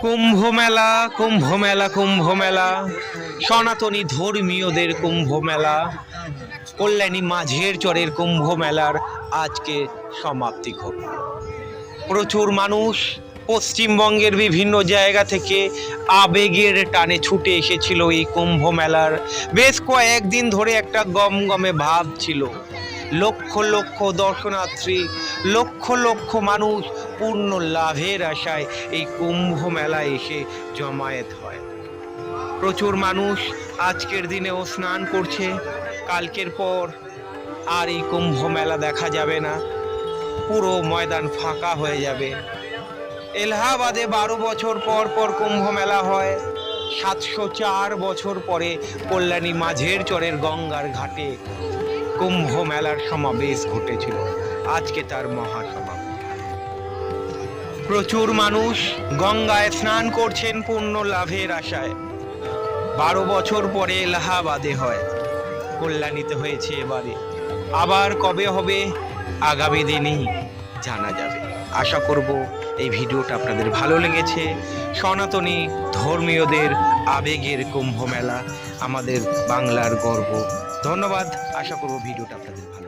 কুম্ভ মেলা, কুম্ভ মেলা, কুম্ভ মেলা, সনাতনী ধর্মীয়দের কুম্ভ মেলা, কল্যাণী মাঝের চরের কুম্ভ মেলার আজকে সমাপ্তি ঘটল। প্রচুর মানুষ পশ্চিমবঙ্গের বিভিন্ন জায়গা থেকে আবেগের টানে ছুটে এসেছিল এই কুম্ভ মেলার। বেশ কয়েকদিন ধরে একটা গমগমে ভাব ছিল। লক্ষ লক্ষ দর্শনার্থী, লক্ষ লক্ষ মানুষ পূর্ণ লাভের আশায় এই কুম্ভ মেলায় এসে জমায়েত হয়। প্রচুর মানুষ আজকের দিনেও স্নান করছে। কালকের পর আর এই কুম্ভ মেলা দেখা যাবে না, পুরো ময়দান ফাঁকা হয়ে যাবে। এলাহাবাদে 12 বছর পর পর কুম্ভ মেলা হয়। 704 বছর পরে কল্যাণী মাঝের চরের গঙ্গার ঘাটে কুম্ভ মেলার সমাবেশ ঘটেছিল। আজকে তার মহাসমাপ্তি। প্রচুর মানুষ গঙ্গায় স্নান করছেন পূর্ণ লাভের আশায়। 12 বছর পরে এলাহাবাদে হয়, কল্যাণীতে হয়েছে এবারে। আবার কবে হবে আগামী দিনেই জানা যাবে। আশা করব এই ভিডিওটা আপনাদের ভালো লেগেছে। সনাতনী ধর্মীয়দের আবেগের কুম্ভ মেলা আমাদের বাংলার গর্ব। ধন্যবাদ। আশা করব ভিডিওটা আপনাদের ভালো